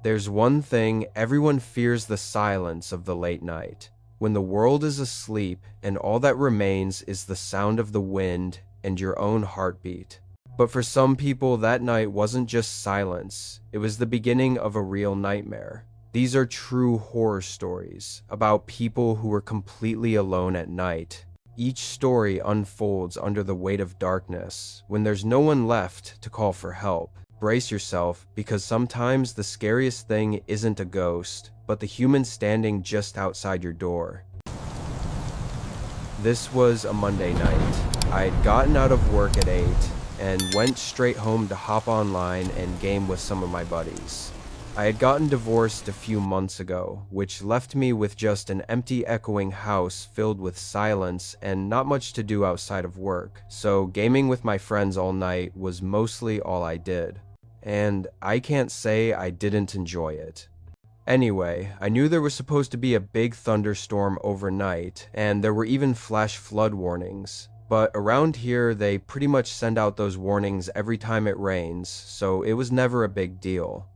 There's one thing everyone fears: the silence of the late night, when the world is asleep and all that remains is the sound of the wind and your own heartbeat. But for some people, that night wasn't just silence, it was the beginning of a real nightmare. These are true horror stories about people who were completely alone at night. Each story unfolds under the weight of darkness, when there's no one left to call for help. Brace yourself, because sometimes the scariest thing isn't a ghost, but the human standing just outside your door. This was a Monday night. I'd gotten out of work at 8 and went straight home to hop online and game with some of my buddies. I had gotten divorced a few months ago, which left me with just an empty, echoing house filled with silence and not much to do outside of work, so gaming with my friends all night was mostly all I did. And I can't say I didn't enjoy it. Anyway, I knew there was supposed to be a big thunderstorm overnight, and there were even flash flood warnings. But around here, they pretty much send out those warnings every time it rains, so it was never a big deal.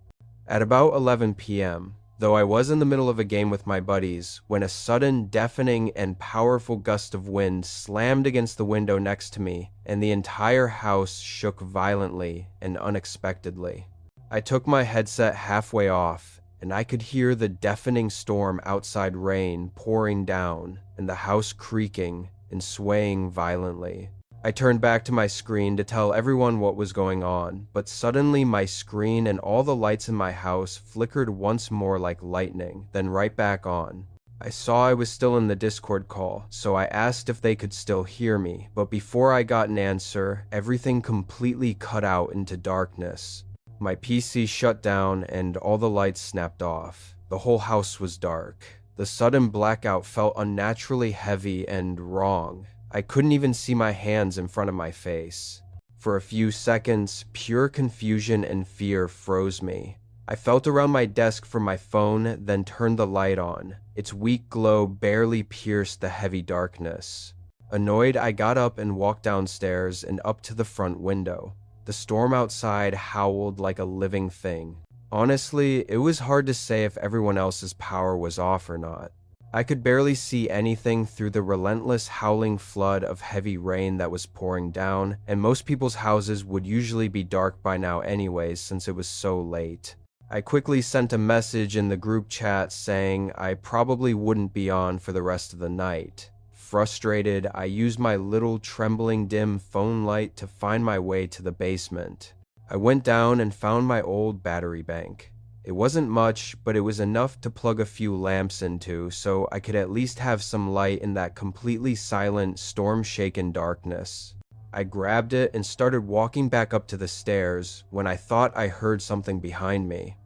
At about 11 p.m., though I was in the middle of a game with my buddies, when a sudden, deafening, and powerful gust of wind slammed against the window next to me, and the entire house shook violently and unexpectedly. I took my headset halfway off, and I could hear the deafening storm outside, rain pouring down, and the house creaking and swaying violently. I turned back to my screen to tell everyone what was going on, but suddenly my screen and all the lights in my house flickered once more like lightning, then right back on. I saw I was still in the Discord call, so I asked if they could still hear me, but before I got an answer, everything completely cut out into darkness. My PC shut down and all the lights snapped off. The whole house was dark. The sudden blackout felt unnaturally heavy and wrong. I couldn't even see my hands in front of my face. For a few seconds, pure confusion and fear froze me. I felt around my desk for my phone, then turned the light on. Its weak glow barely pierced the heavy darkness. Annoyed, I got up and walked downstairs and up to the front window. The storm outside howled like a living thing. Honestly, it was hard to say if everyone else's power was off or not. I could barely see anything through the relentless howling flood of heavy rain that was pouring down, and most people's houses would usually be dark by now anyways since it was so late. I quickly sent a message in the group chat saying I probably wouldn't be on for the rest of the night. Frustrated, I used my little trembling dim phone light to find my way to the basement. I went down and found my old battery bank. It wasn't much, but it was enough to plug a few lamps into, so I could at least have some light in that completely silent, storm-shaken darkness. I grabbed it and started walking back up to the stairs when I thought I heard something behind me.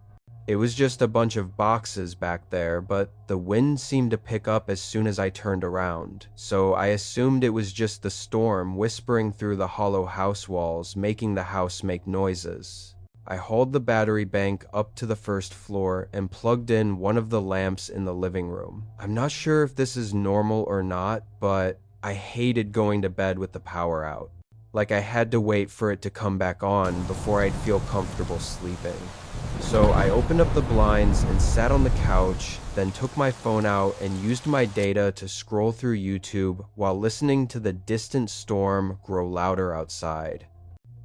It was just a bunch of boxes back there, but the wind seemed to pick up as soon as I turned around, so I assumed it was just the storm whispering through the hollow house walls, making the house make noises. I hauled the battery bank up to the first floor and plugged in one of the lamps in the living room. I'm not sure if this is normal or not, but I hated going to bed with the power out. Like I had to wait for it to come back on before I'd feel comfortable sleeping. So I opened up the blinds and sat on the couch, then took my phone out and used my data to scroll through YouTube while listening to the distant storm grow louder outside.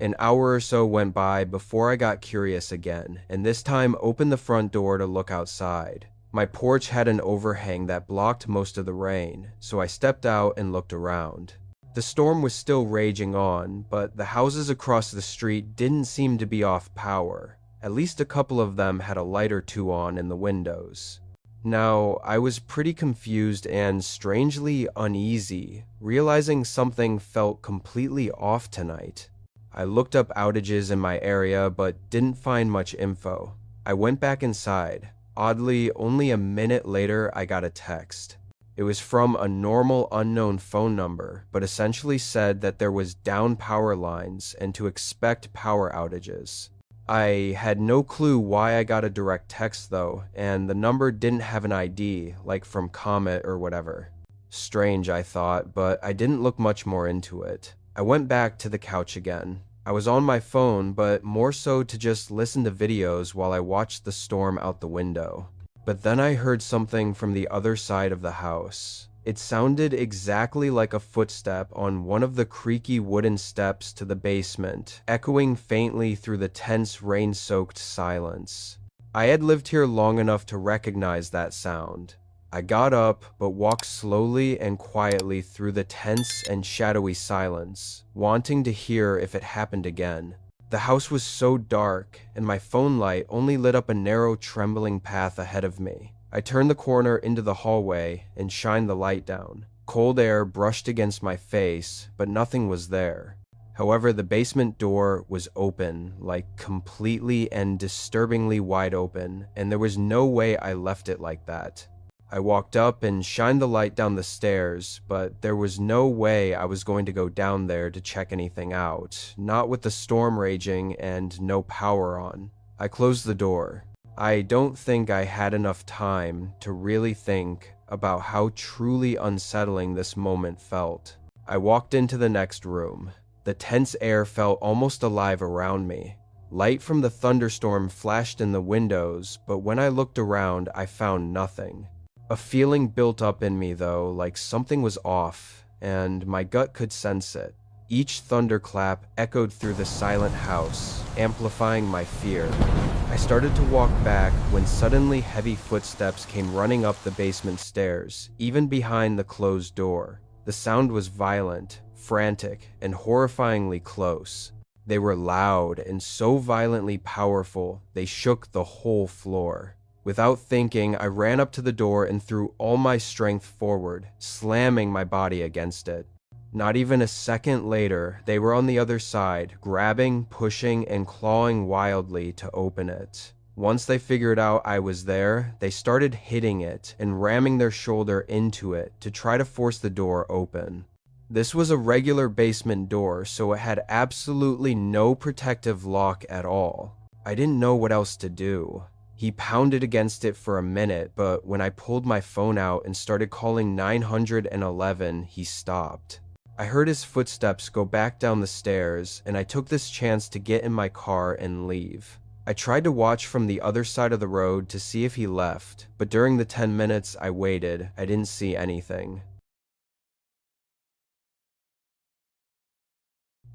An hour or so went by before I got curious again, and this time opened the front door to look outside. My porch had an overhang that blocked most of the rain, so I stepped out and looked around. The storm was still raging on, but the houses across the street didn't seem to be off power. At least a couple of them had a light or two on in the windows. Now, I was pretty confused and strangely uneasy, realizing something felt completely off tonight. I looked up outages in my area, but didn't find much info. I went back inside. Oddly, only a minute later, I got a text. It was from a normal unknown phone number, but essentially said that there was down power lines and to expect power outages. I had no clue why I got a direct text though, and the number didn't have an ID, like from Comet or whatever. Strange, I thought, but I didn't look much more into it. I went back to the couch again. I was on my phone, but more so to just listen to videos while I watched the storm out the window. But then I heard something from the other side of the house. It sounded exactly like a footstep on one of the creaky wooden steps to the basement, echoing faintly through the tense rain-soaked silence. I had lived here long enough to recognize that sound. I got up, but walked slowly and quietly through the tense and shadowy silence, wanting to hear if it happened again. The house was so dark, and my phone light only lit up a narrow, trembling path ahead of me. I turned the corner into the hallway and shined the light down. Cold air brushed against my face, but nothing was there. However, the basement door was open, like completely and disturbingly wide open, and there was no way I left it like that. I walked up and shined the light down the stairs, but there was no way I was going to go down there to check anything out, not with the storm raging and no power on. I closed the door. I don't think I had enough time to really think about how truly unsettling this moment felt. I walked into the next room. The tense air felt almost alive around me. Light from the thunderstorm flashed in the windows, but when I looked around, I found nothing. A feeling built up in me, though, like something was off, and my gut could sense it. Each thunderclap echoed through the silent house, amplifying my fear. I started to walk back when suddenly heavy footsteps came running up the basement stairs, even behind the closed door. The sound was violent, frantic, and horrifyingly close. They were loud and so violently powerful, they shook the whole floor. Without thinking, I ran up to the door and threw all my strength forward, slamming my body against it. Not even a second later, they were on the other side, grabbing, pushing, and clawing wildly to open it. Once they figured out I was there, they started hitting it and ramming their shoulder into it to try to force the door open. This was a regular basement door, so it had absolutely no protective lock at all. I didn't know what else to do. He pounded against it for a minute, but when I pulled my phone out and started calling 911, he stopped. I heard his footsteps go back down the stairs, and I took this chance to get in my car and leave. I tried to watch from the other side of the road to see if he left, but during the 10 minutes I waited, I didn't see anything.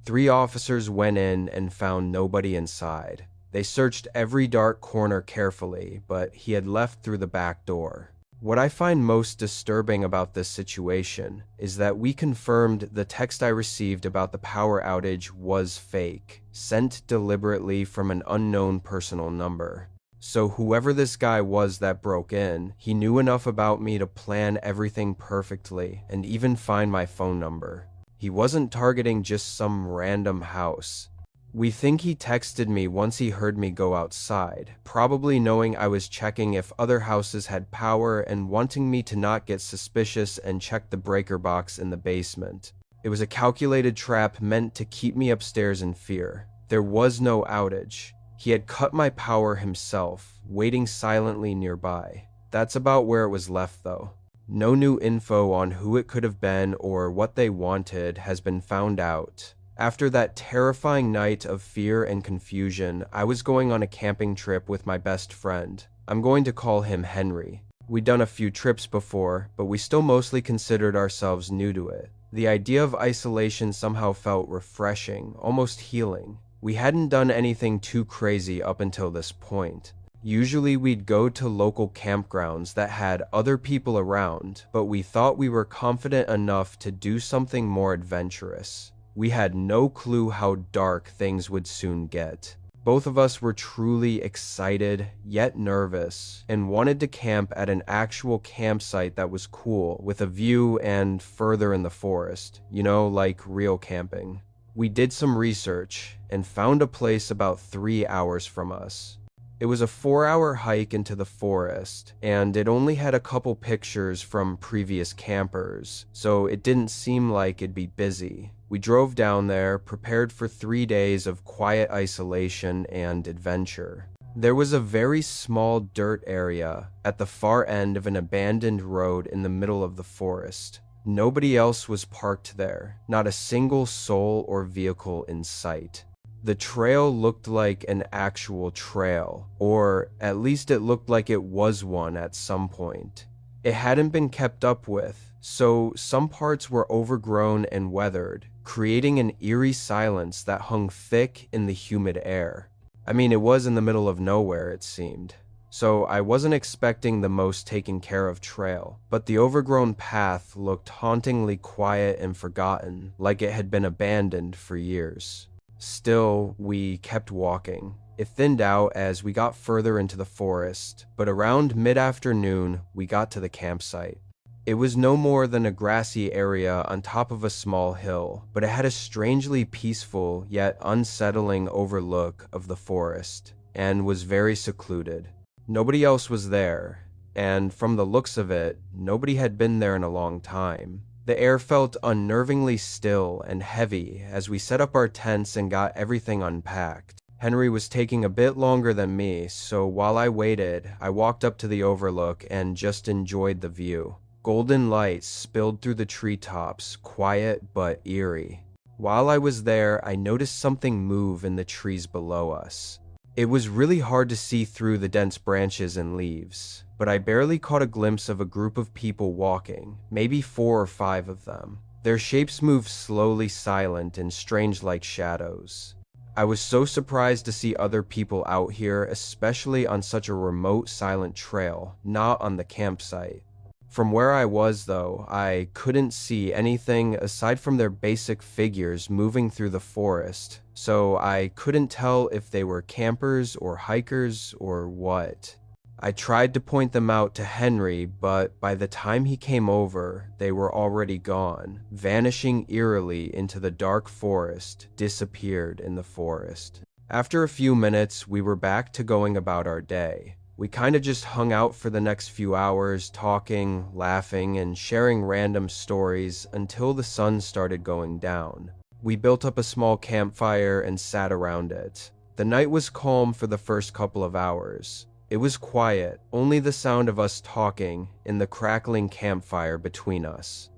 3 officers went in and found nobody inside. They searched every dark corner carefully, but he had left through the back door. What I find most disturbing about this situation is that we confirmed the text I received about the power outage was fake, sent deliberately from an unknown personal number. So whoever this guy was that broke in, he knew enough about me to plan everything perfectly and even find my phone number. He wasn't targeting just some random house. We think he texted me once he heard me go outside, probably knowing I was checking if other houses had power and wanting me to not get suspicious and check the breaker box in the basement. It was a calculated trap meant to keep me upstairs in fear. There was no outage. He had cut my power himself, waiting silently nearby. That's about where it was left, though. No new info on who it could have been or what they wanted has been found out. After that terrifying night of fear and confusion, I was going on a camping trip with my best friend. I'm going to call him Henry. We'd done a few trips before, but we still mostly considered ourselves new to it. The idea of isolation somehow felt refreshing, almost healing. We hadn't done anything too crazy up until this point. Usually we'd go to local campgrounds that had other people around, but we thought we were confident enough to do something more adventurous. We had no clue how dark things would soon get. Both of us were truly excited, yet nervous, and wanted to camp at an actual campsite that was cool, with a view and further in the forest, like real camping. We did some research, and found a place about 3 hours from us. It was a 4-hour hike into the forest, and it only had a couple pictures from previous campers, so it didn't seem like it'd be busy. We drove down there, prepared for 3 days of quiet isolation and adventure. There was a very small dirt area at the far end of an abandoned road in the middle of the forest. Nobody else was parked there, not a single soul or vehicle in sight. The trail looked like an actual trail, or at least it looked like it was one at some point. It hadn't been kept up with, so some parts were overgrown and weathered, creating an eerie silence that hung thick in the humid air. I mean, it was in the middle of nowhere, it seemed. So I wasn't expecting the most taken care of trail, but the overgrown path looked hauntingly quiet and forgotten, like it had been abandoned for years. Still, we kept walking. It thinned out as we got further into the forest, but around mid-afternoon, we got to the campsite. It was no more than a grassy area on top of a small hill, but it had a strangely peaceful yet unsettling overlook of the forest, and was very secluded. Nobody else was there, and from the looks of it, nobody had been there in a long time. The air felt unnervingly still and heavy as we set up our tents and got everything unpacked. Henry was taking a bit longer than me, so while I waited, I walked up to the overlook and just enjoyed the view. Golden light spilled through the treetops, quiet but eerie. While I was there, I noticed something move in the trees below us. It was really hard to see through the dense branches and leaves, but I barely caught a glimpse of a group of people walking, maybe 4 or 5 of them. Their shapes moved slowly, silent and strange like shadows. I was so surprised to see other people out here, especially on such a remote, silent trail, not on the campsite. From where I was, though, I couldn't see anything aside from their basic figures moving through the forest, so I couldn't tell if they were campers or hikers or what. I tried to point them out to Henry, but by the time he came over, they were already gone, vanishing eerily into the dark forest, disappeared in the forest. After a few minutes, we were back to going about our day. We kinda just hung out for the next few hours, talking, laughing, and sharing random stories until the sun started going down. We built up a small campfire and sat around it. The night was calm for the first couple of hours. It was quiet, only the sound of us talking and the crackling campfire between us.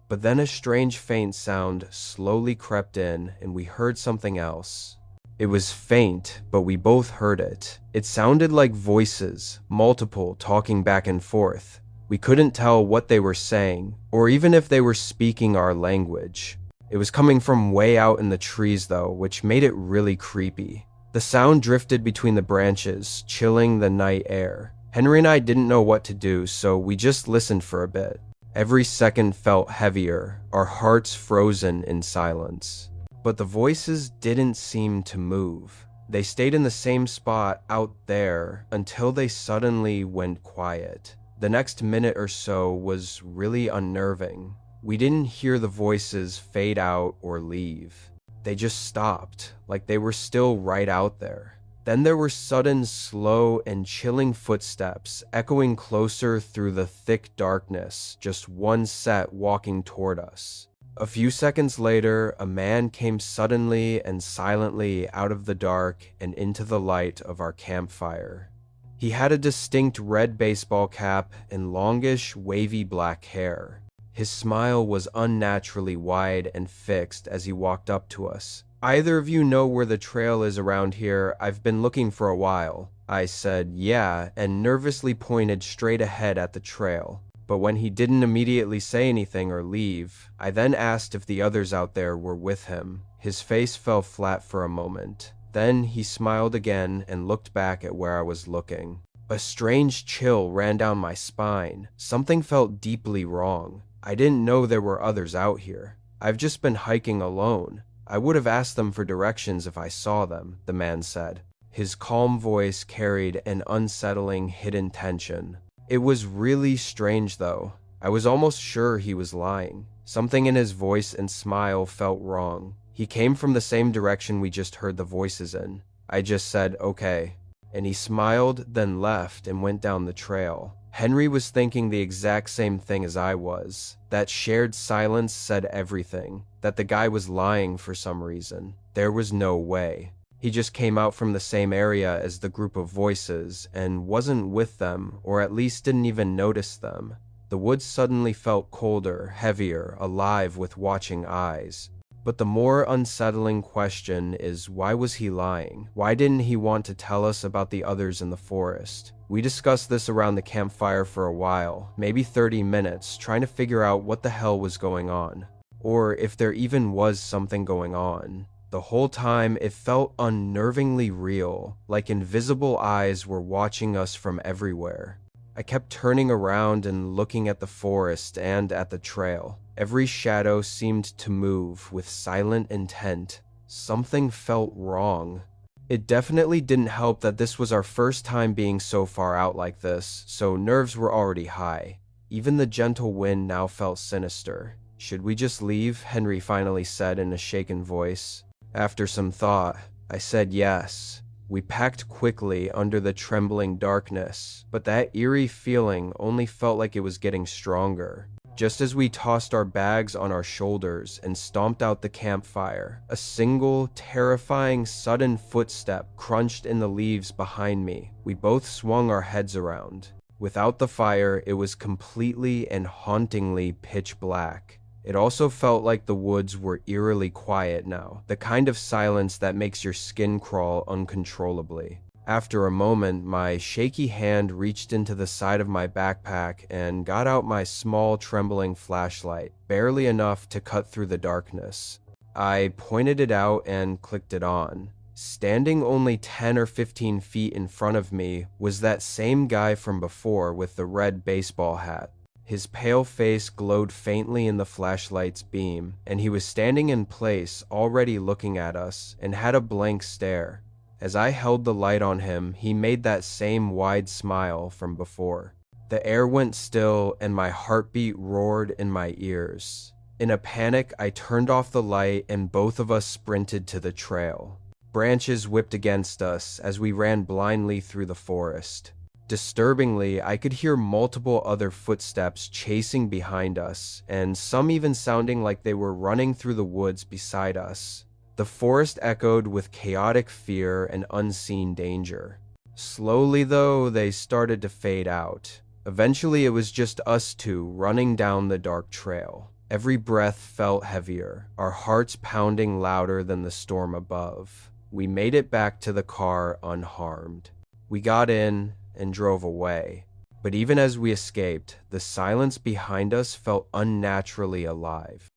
But then a strange faint sound slowly crept in and we heard something else. It was faint, but we both heard it. It sounded like voices, multiple, talking back and forth. We couldn't tell what they were saying, or even if they were speaking our language. It was coming from way out in the trees though, which made it really creepy. The sound drifted between the branches, chilling the night air. Henry and I didn't know what to do, so we just listened for a bit. Every second felt heavier, our hearts frozen in silence. But the voices didn't seem to move. They stayed in the same spot out there until they suddenly went quiet. The next minute or so was really unnerving. We didn't hear the voices fade out or leave. They just stopped, like they were still right out there. Then there were sudden, slow, and chilling footsteps echoing closer through the thick darkness, just one set walking toward us. A few seconds later, a man came suddenly and silently out of the dark and into the light of our campfire. He had a distinct red baseball cap and longish, wavy black hair. His smile was unnaturally wide and fixed as he walked up to us. "Either of you know where the trail is around here? I've been looking for a while." I said, "Yeah," and nervously pointed straight ahead at the trail. But when he didn't immediately say anything or leave, I then asked if the others out there were with him. His face fell flat for a moment. Then he smiled again and looked back at where I was looking. A strange chill ran down my spine. Something felt deeply wrong. I didn't know there were others out here. I've just been hiking alone. I would have asked them for directions if I saw them, the man said. His calm voice carried an unsettling hidden tension. It was really strange though. I was almost sure he was lying. Something in his voice and smile felt wrong. He came from the same direction we just heard the voices in. I just said, "Okay." And he smiled, then left and went down the trail. Henry was thinking the exact same thing as I was. That shared silence said everything. That the guy was lying for some reason. There was no way. He just came out from the same area as the group of voices and wasn't with them, or at least didn't even notice them. The woods suddenly felt colder, heavier, alive with watching eyes. But the more unsettling question is, why was he lying? Why didn't he want to tell us about the others in the forest? We discussed this around the campfire for a while, maybe 30 minutes, trying to figure out what the hell was going on. Or if there even was something going on. The whole time, it felt unnervingly real, like invisible eyes were watching us from everywhere. I kept turning around and looking at the forest and at the trail. Every shadow seemed to move with silent intent. Something felt wrong. It definitely didn't help that this was our first time being so far out like this, so nerves were already high. Even the gentle wind now felt sinister. "Should we just leave?" Henry finally said in a shaken voice. After some thought, I said yes. We packed quickly under the trembling darkness, but that eerie feeling only felt like it was getting stronger. Just as we tossed our bags on our shoulders and stomped out the campfire, a single, terrifying, sudden footstep crunched in the leaves behind me. We both swung our heads around. Without the fire, it was completely and hauntingly pitch black. It also felt like the woods were eerily quiet now, the kind of silence that makes your skin crawl uncontrollably. After a moment, my shaky hand reached into the side of my backpack and got out my small, trembling flashlight, barely enough to cut through the darkness. I pointed it out and clicked it on. Standing only 10 or 15 feet in front of me was that same guy from before with the red baseball hat. His pale face glowed faintly in the flashlight's beam, and he was standing in place, already looking at us, and had a blank stare. As I held the light on him, he made that same wide smile from before. The air went still, and my heartbeat roared in my ears. In a panic, I turned off the light, and both of us sprinted to the trail. Branches whipped against us as we ran blindly through the forest. Disturbingly, I could hear multiple other footsteps chasing behind us, and some even sounding like they were running through the woods beside us. The forest echoed with chaotic fear and unseen danger. Slowly, though, they started to fade out. Eventually, it was just us two running down the dark trail. Every breath felt heavier, our hearts pounding louder than the storm above. We made it back to the car unharmed. We got in and drove away. But even as we escaped, the silence behind us felt unnaturally alive.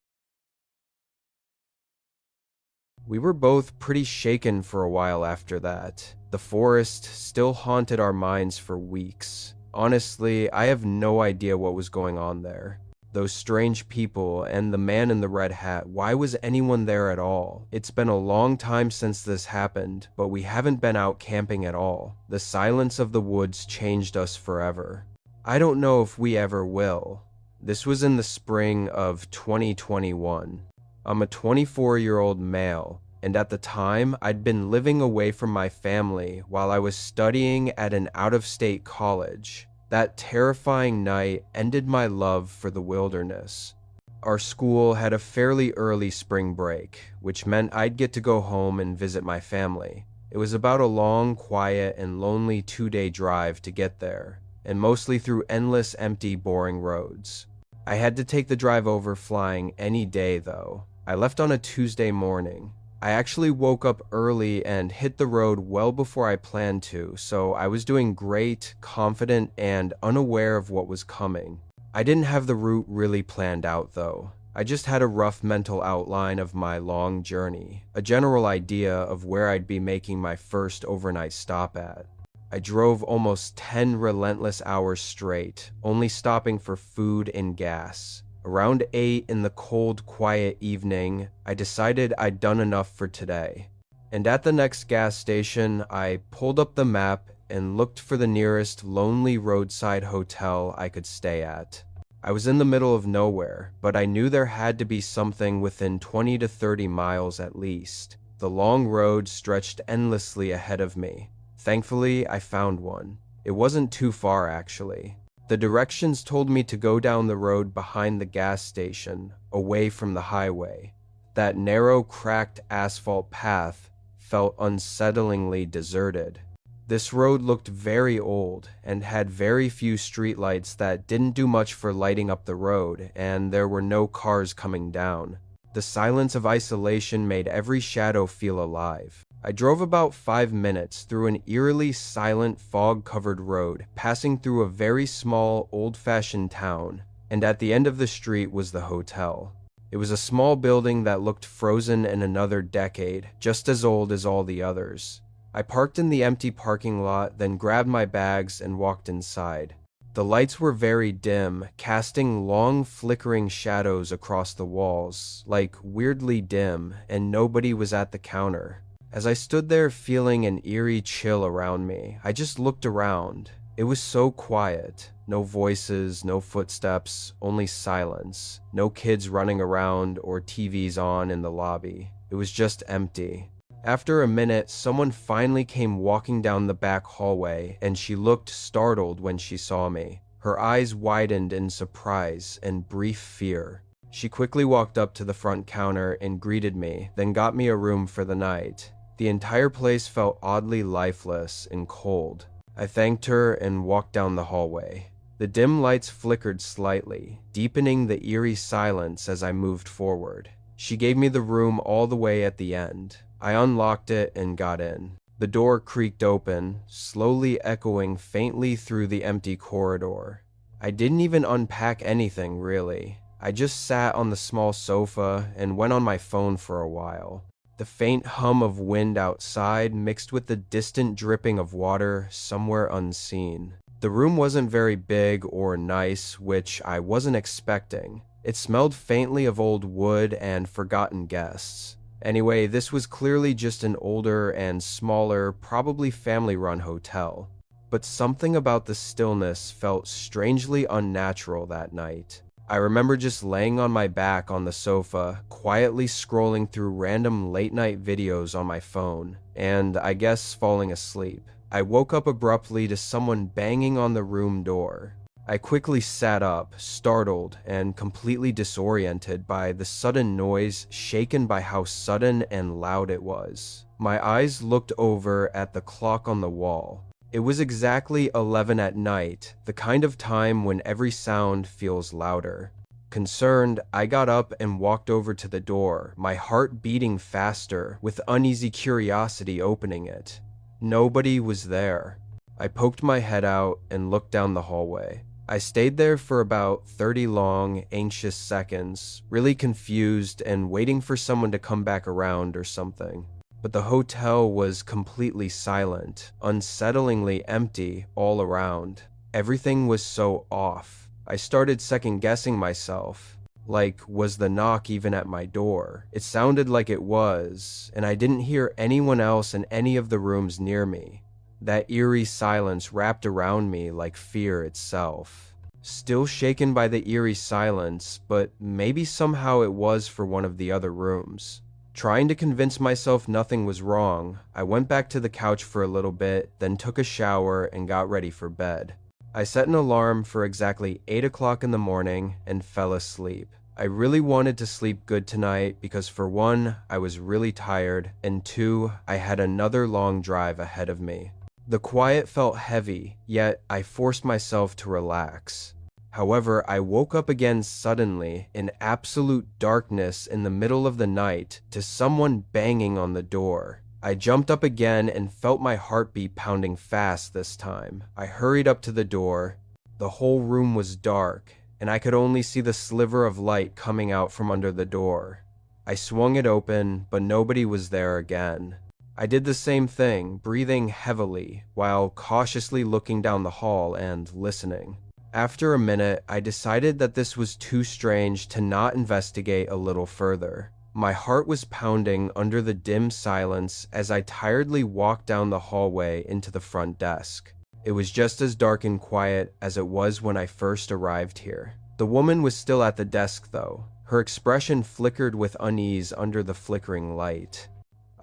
We were both pretty shaken for a while after that. The forest still haunted our minds for weeks. Honestly, I have no idea what was going on there. Those strange people and the man in the red hat, why was anyone there at all? It's been a long time since this happened, but we haven't been out camping at all. The silence of the woods changed us forever. I don't know if we ever will. This was in the spring of 2021. I'm a 24-year-old male, and at the time, I'd been living away from my family while I was studying at an out-of-state college. That terrifying night ended my love for the wilderness. Our school had a fairly early spring break, which meant I'd get to go home and visit my family. It was about a long, quiet, and lonely 2-day drive to get there, and mostly through endless, empty, boring roads. I had to take the drive over flying any day, though. I left on a Tuesday morning. I actually woke up early and hit the road well before I planned to, so I was doing great, confident, and unaware of what was coming. I didn't have the route really planned out, though. I just had a rough mental outline of my long journey, a general idea of where I'd be making my first overnight stop at. I drove almost 10 relentless hours straight, only stopping for food and gas. Around 8 in the cold, quiet evening, I decided I'd done enough for today. And at the next gas station, I pulled up the map and looked for the nearest lonely roadside hotel I could stay at. I was in the middle of nowhere, but I knew there had to be something within 20 to 30 miles at least. The long road stretched endlessly ahead of me. Thankfully, I found one. It wasn't too far, actually. The directions told me to go down the road behind the gas station, away from the highway. That narrow, cracked asphalt path felt unsettlingly deserted. This road looked very old and had very few streetlights that didn't do much for lighting up the road, and there were no cars coming down. The silence of isolation made every shadow feel alive. I drove about 5 minutes through an eerily silent, fog-covered road, passing through a very small, old-fashioned town, and at the end of the street was the hotel. It was a small building that looked frozen in another decade, just as old as all the others. I parked in the empty parking lot, then grabbed my bags and walked inside. The lights were very dim, casting long, flickering shadows across the walls, like weirdly dim, and nobody was at the counter. As I stood there feeling an eerie chill around me, I just looked around. It was so quiet. No voices, no footsteps, only silence. No kids running around or TVs on in the lobby. It was just empty. After a minute, someone finally came walking down the back hallway, and she looked startled when she saw me. Her eyes widened in surprise and brief fear. She quickly walked up to the front counter and greeted me, then got me a room for the night. The entire place felt oddly lifeless and cold. I thanked her and walked down the hallway. The dim lights flickered slightly, deepening the eerie silence as I moved forward. She gave me the room all the way at the end. I unlocked it and got in. The door creaked open, slowly echoing faintly through the empty corridor. I didn't even unpack anything, really. I just sat on the small sofa and went on my phone for a while. The faint hum of wind outside mixed with the distant dripping of water somewhere unseen. The room wasn't very big or nice, which I wasn't expecting. It smelled faintly of old wood and forgotten guests. Anyway, this was clearly just an older and smaller, probably family-run hotel. But something about the stillness felt strangely unnatural that night. I remember just laying on my back on the sofa, quietly scrolling through random late-night videos on my phone, and I guess falling asleep. I woke up abruptly to someone banging on the room door. I quickly sat up, startled and completely disoriented by the sudden noise, shaken by how sudden and loud it was. My eyes looked over at the clock on the wall. It was exactly 11 at night, the kind of time when every sound feels louder. Concerned, I got up and walked over to the door, my heart beating faster, with uneasy curiosity opening it. Nobody was there. I poked my head out and looked down the hallway. I stayed there for about 30 long, anxious seconds, really confused and waiting for someone to come back around or something. But the hotel was completely silent, unsettlingly empty all around. Everything was so off. I started second-guessing myself. Like, was the knock even at my door? It sounded like it was, and I didn't hear anyone else in any of the rooms near me. That eerie silence wrapped around me like fear itself. Still shaken by the eerie silence, but maybe somehow it was for one of the other rooms. Trying to convince myself nothing was wrong, I went back to the couch for a little bit, then took a shower and got ready for bed. I set an alarm for exactly 8 o'clock in the morning and fell asleep. I really wanted to sleep good tonight because for one, I was really tired, and two, I had another long drive ahead of me. The quiet felt heavy, yet I forced myself to relax. However, I woke up again suddenly, in absolute darkness in the middle of the night, to someone banging on the door. I jumped up again and felt my heartbeat pounding fast this time. I hurried up to the door. The whole room was dark, and I could only see the sliver of light coming out from under the door. I swung it open, but nobody was there again. I did the same thing, breathing heavily, while cautiously looking down the hall and listening. After a minute, I decided that this was too strange to not investigate a little further. My heart was pounding under the dim silence as I tiredly walked down the hallway into the front desk. It was just as dark and quiet as it was when I first arrived here. The woman was still at the desk, though. Her expression flickered with unease under the flickering light.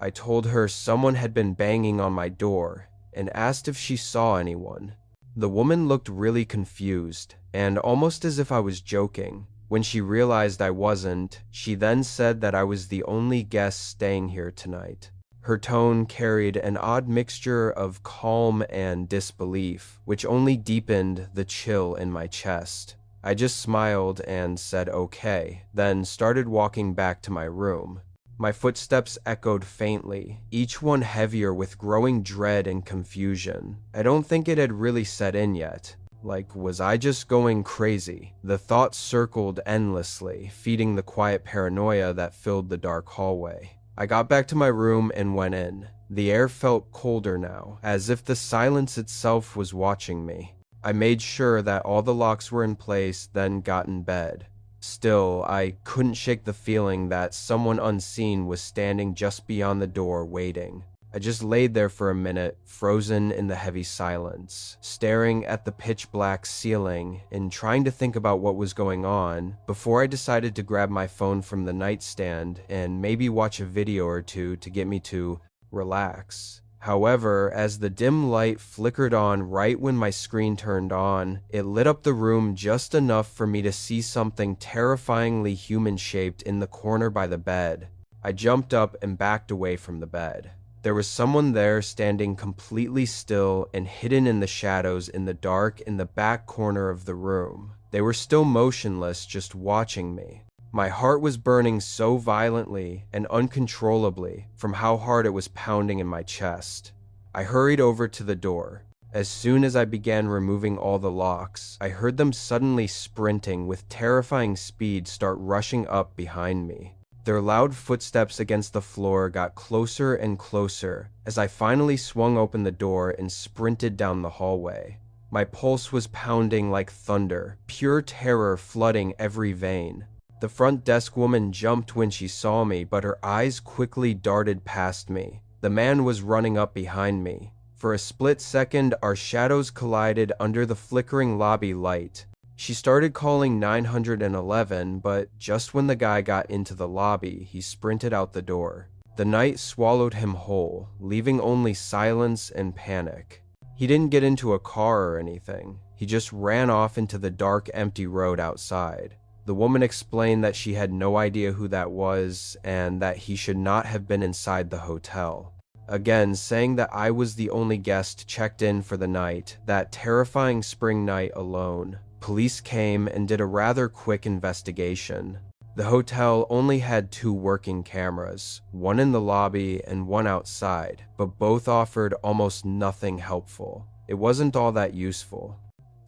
I told her someone had been banging on my door and asked if she saw anyone. The woman looked really confused, and almost as if I was joking. When she realized I wasn't, she then said that I was the only guest staying here tonight. Her tone carried an odd mixture of calm and disbelief, which only deepened the chill in my chest. I just smiled and said okay, then started walking back to my room. My footsteps echoed faintly, each one heavier with growing dread and confusion. I don't think it had really set in yet. Like, was I just going crazy? The thoughts circled endlessly, feeding the quiet paranoia that filled the dark hallway. I got back to my room and went in. The air felt colder now, as if the silence itself was watching me. I made sure that all the locks were in place, then got in bed. Still, I couldn't shake the feeling that someone unseen was standing just beyond the door waiting. I just laid there for a minute, frozen in the heavy silence, staring at the pitch-black ceiling and trying to think about what was going on before I decided to grab my phone from the nightstand and maybe watch a video or two to get me to relax. However, as the dim light flickered on right when my screen turned on, it lit up the room just enough for me to see something terrifyingly human-shaped in the corner by the bed. I jumped up and backed away from the bed. There was someone there standing completely still and hidden in the shadows in the dark in the back corner of the room. They were still motionless, just watching me. My heart was burning so violently and uncontrollably from how hard it was pounding in my chest. I hurried over to the door. As soon as I began removing all the locks, I heard them suddenly sprinting with terrifying speed start rushing up behind me. Their loud footsteps against the floor got closer and closer as I finally swung open the door and sprinted down the hallway. My pulse was pounding like thunder, pure terror flooding every vein. The front desk woman jumped when she saw me, but her eyes quickly darted past me. The man was running up behind me. For a split second, our shadows collided under the flickering lobby light. She started calling 911, but just when the guy got into the lobby, he sprinted out the door. The night swallowed him whole, leaving only silence and panic. He didn't get into a car or anything. He just ran off into the dark, empty road outside. The woman explained that she had no idea who that was and that he should not have been inside the hotel. Again, saying that I was the only guest checked in for the night, that terrifying spring night alone. Police came and did a rather quick investigation. The hotel only had 2 working cameras, one in the lobby and one outside, but both offered almost nothing helpful. It wasn't all that useful.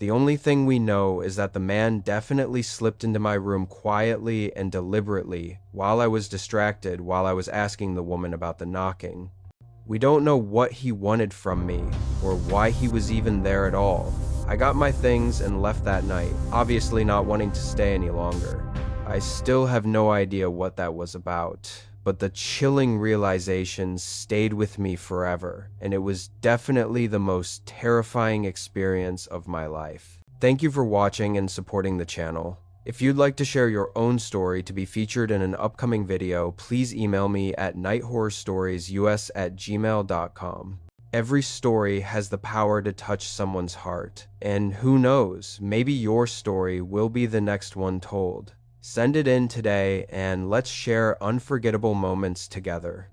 The only thing we know is that the man definitely slipped into my room quietly and deliberately while I was distracted while I was asking the woman about the knocking. We don't know what he wanted from me or why he was even there at all. I got my things and left that night, obviously not wanting to stay any longer. I still have no idea what that was about, but the chilling realization stayed with me forever, and it was definitely the most terrifying experience of my life. Thank you for watching and supporting the channel. If you'd like to share your own story to be featured in an upcoming video, please email me at nighthorrorstoriesus@gmail.com. Every story has the power to touch someone's heart, and who knows, maybe your story will be the next one told. Send it in today and let's share unforgettable moments together.